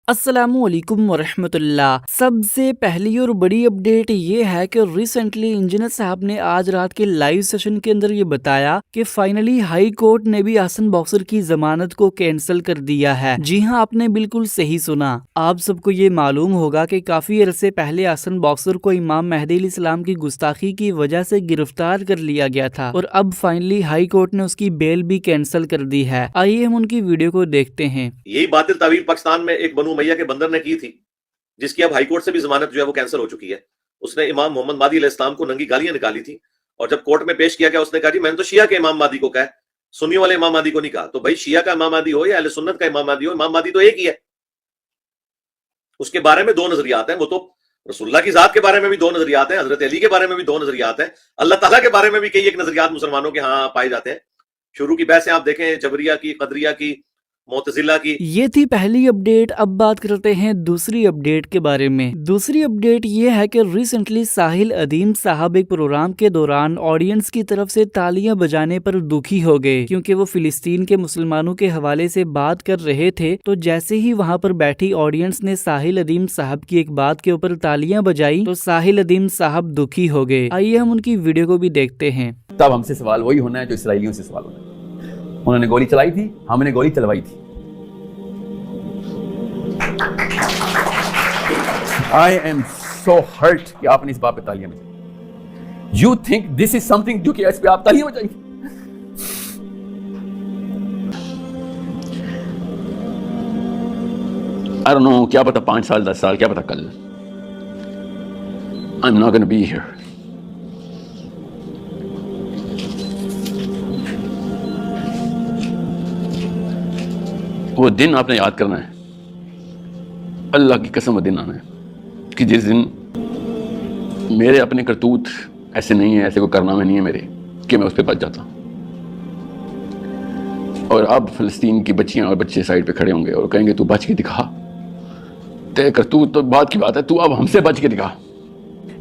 अस्सलामुअलैकुम वरहमतुल्लाह। सबसे पहली और बड़ी अपडेट ये है कि रिसेंटली इंजीनियर साहब ने आज रात के लाइव सेशन के अंदर ये बताया कि फाइनली हाई कोर्ट ने भी हसन बॉक्सर की जमानत को कैंसिल कर दिया है। जी हाँ, आपने बिल्कुल सही सुना। आप सबको ये मालूम होगा कि काफी अरसे पहले हसन बॉक्सर को इमाम मेहदी अलैहिस्सलाम की गुस्ताखी की वजह से गिरफ्तार कर लिया गया था और अब फाइनली हाई कोर्ट ने उसकी बेल भी कैंसिल कर दी है। आइए हम उनकी वीडियो को देखते हैं। यही बातिल तावील पाकिस्तान में एक बनु उमैया के बंदर ने की थी, जिसकी अब हाईकोर्ट से भी जमानत जो है वो कैंसिल हो चुकी है। उसने इमाम मोहम्मद मादी अलैहिस्सलाम को नंगी गालियां निकाली थी और जब कोर्ट में पेश किया गया उसने कहा जी मैंने तो शिया के इमाम मादी को कहा, सुन्नी वाले इमाम मादी को नहीं कहा। तो भाई शिया का इमाम मादी हो या अहले सुन्नत का इमाम मादी हो, इमाम मादी तो एक ही है। उसके बारे में दो नजरियात हैं। वो तो रसूलुल्लाह की जात के बारे में भी दो नजरियात हैं, हजरत अली के बारे में भी दो नजरियात हैं, अल्लाह ताला के बारे में भी कई एक नजरियात मुसलमानों के यहाँ पाए जाते हैं। शुरू की बहसें आप देखें, जबरिया की, कदरिया की, मुतजिला की। ये थी पहली अपडेट। अब बात करते हैं दूसरी अपडेट के बारे में। दूसरी अपडेट ये है कि रिसेंटली साहिल अदीम साहब एक प्रोग्राम के दौरान ऑडियंस की तरफ से तालियां बजाने पर दुखी हो गए, क्योंकि वो फिलिस्तीन के मुसलमानों के हवाले से बात कर रहे थे। तो जैसे ही वहां पर बैठी ऑडियंस ने साहिल अदीम साहब की एक बात के ऊपर तालियां बजाई तो साहिल अदीम साहब दुखी हो गए। आइए हम उनकी वीडियो को भी देखते हैं। तब हमसे सवाल वही होना है जो इसराइलियों से सवाल होना है। उन्होंने गोली चलाई थी, हमने गोली चलवाई थी। I am so hurt कि आपने इस बात पे तालियां बजाई। You think this is something जो कि इस पे आप तालियां बजाएंगे? I don't know, क्या पता 5 साल 10 साल, क्या पता कल। I'm not gonna be here. वो दिन आपने याद करना है, अल्लाह की कसम वो दिन आना है कि जिस दिन मेरे अपने करतूत ऐसे नहीं है, ऐसे कोई कारनामे नहीं है मेरे कि मैं उस पर बच जाता। और अब फ़लस्तीन की बच्चियां और बच्चे साइड पे खड़े होंगे और कहेंगे तू बच के दिखा, तेरे करतूत तो बात की बात है, तू अब हमसे बच के दिखा।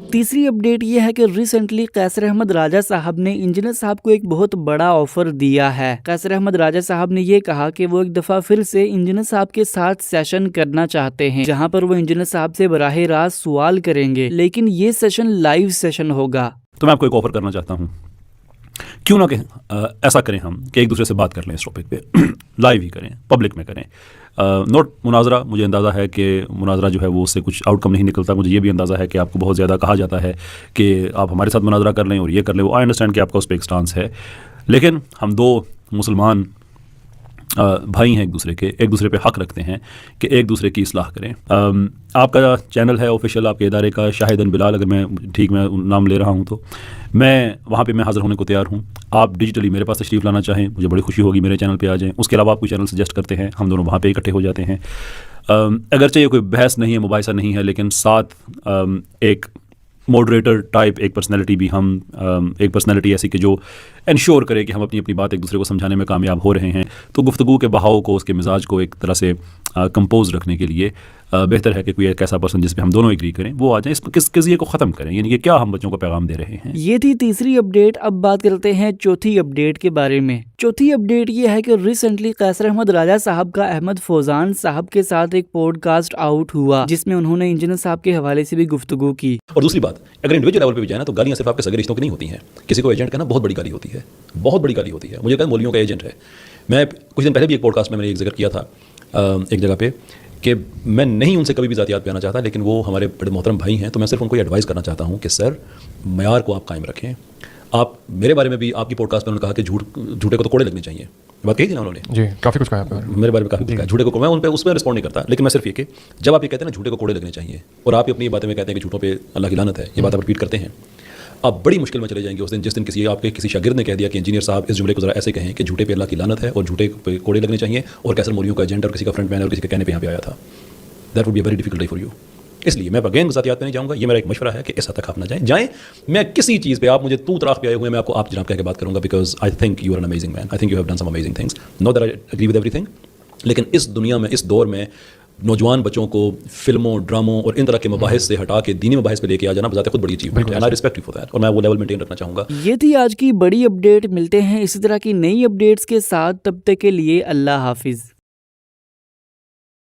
तीसरी अपडेट ये है कि रिसेंटली कैसर अहमद राजा साहब ने इंजीनियर साहब को एक बहुत बड़ा ऑफर दिया है। कैसर अहमद राजा साहब ने ये कहा कि वो एक दफा फिर से इंजीनियर साहब के साथ सेशन करना चाहते हैं, जहां पर वो इंजीनियर साहब से बराह रास्त सवाल करेंगे, लेकिन ये सेशन लाइव सेशन होगा। तो मैं आपको एक ऑफर करना चाहता हूँ, क्यों ना कि ऐसा करें हम कि एक दूसरे से बात कर लें इस टॉपिक पे, लाइव ही करें, पब्लिक में करें। नोट मुनाजरा, मुझे अंदाज़ा है कि मुनाजरा जो है वो उससे कुछ आउटकम नहीं निकलता। मुझे ये भी अंदाज़ा है कि आपको बहुत ज़्यादा कहा जाता है कि आप हमारे साथ मुनाजरा कर लें और ये कर लें। वो आई अंडरस्टैंड कि आपका उस पर एक स्टांस है, लेकिन हम दो मुसलमान भाई हैं, एक दूसरे पे हक़ रखते हैं कि एक दूसरे की इस्लाह करें। आपका चैनल है ऑफिशियल आपके इदारे का, शाहिदन बिलाल, अगर मैं नाम ले रहा हूँ तो मैं वहाँ पे मैं हाज़िर होने को तैयार हूँ। आप डिजिटली मेरे पास तशरीफ़ लाना चाहें, मुझे बड़ी खुशी होगी, मेरे चैनल पे आ जाएँ। उसके अलावा आप कोई चैनल सजेस्ट करते हैं, हम दोनों वहाँ पे इकट्ठे हो जाते हैं। अगरचे ये कोई बहस नहीं है, मुबाहिसा नहीं है, लेकिन साथ एक मॉडरेटर टाइप एक पर्सनैलिटी भी हम एक पर्सनैलिटी ऐसी कि जो इंश्योर करे कि हम अपनी अपनी बात एक दूसरे को समझाने में कामयाब हो रहे हैं। तो गुफ्तगू के बहाव को, उसके मिजाज को एक तरह से कंपोज रखने के लिए बेहतर है कि कोई एक ऐसा पर्सन जिस पे हम दोनों एग्री करें वो आ जाए, इस किसी को ख़त्म करें। यानी कि क्या हम बच्चों को पैगाम दे रहे हैं। ये थी तीसरी अपडेट। अब बात करते हैं चौथी अपडेट के बारे में। चौथी अपडेट ये है कि रिसेंटली कैसर अहमद राजा साहब का अहमद फौजान साहब के साथ एक पॉडकास्ट आउट हुआ, जिसमें उन्होंने इंजीनियर साहब के हवाले से भी गुफ्तगू की। और दूसरी बात, अगर इंडिविजुअल लेवल पे भी जाए ना तो गालियाँ सिर्फ आपके सगे रिश्तों की नहीं होती हैं। किसी को एजेंट कहना बहुत बड़ी गाली होती है, बहुत बड़ी गाली होती है। मुझे कहते मौलवियों का एजेंट है। मैं कुछ दिन पहले भी एक पॉडकास्ट में मैंने एक जिक्र किया था एक जगह पे कि मैं नहीं उनसे कभी भी ज़ातियात पे आना चाहता, लेकिन वो हमारे बड़े मोहतरम भाई हैं, तो मैं सिर्फ उनको एडवाइस करना चाहता हूँ कि सर मयार को आप कायम रखें। आप मेरे बारे में भी आपकी पॉडकास्ट में उन्होंने कहा कि झूठे को तो कोड़े लगने चाहिए, बात कही थी ना उन्होंने जी, काफ़ी कुछ कहा मेरे बारे में, काफ़ी कुछ कहा झूठे को। मैं उन पर उसमें रिस्पॉन्ड नहीं करता, लेकिन मैं सिर्फ ये कि जब आप ये कहते हैं ना झूठे को कोड़े लगने चाहिए और आप अपनी बातें में कहते हैं कि झूठों पर अल्लाह की लानत है, ये बात आप रिपीट करते हैं, आप बड़ी मुश्किल में चले जाएंगे उस दिन जिस दिन किसी शागिर्द ने कह दिया कि इंजीनियर साहब इस जुमले को ज़रा ऐसे कहें कि झूठे पे अल्लाह की लानत है और झूठे पे कोड़े लगने चाहिए और कैसर मौलवियों का एजेंट और किसी का फ्रंट मैन और किसी के कहने पे यहाँ पे आया था। That would be a very difficult day for you. इसलिए मैं अगेन ज़ातियात पे नहीं जाऊँगा, ये मेरा एक मशवरा है कि इस हद तक आप ना जाएँ। मैं किसी चीज़ पे आप मुझे तू तराख पे आए हुए मैं आपको आप जनाब कह के बात करूँगा, because I think you are an amazing man, I think you have done some amazing things, not that I agree with everything, लेकिन इस दुनिया में, इस दौर में नौजवान बच्चों को फिल्मों, ड्रामों और इन तरह के मबाहिस से हटा के दीनी मबाहिस पे लेके आ जाना बजाते खुद बड़ी अचीवमेंट है। I respect you for that और मैं वो लेवल मेंटेन रखना चाहूँगा। ये थी आज की बड़ी अपडेट। मिलते हैं इसी तरह की नई अपडेट्स के साथ, तब तक के लिए अल्लाह हाफिज़।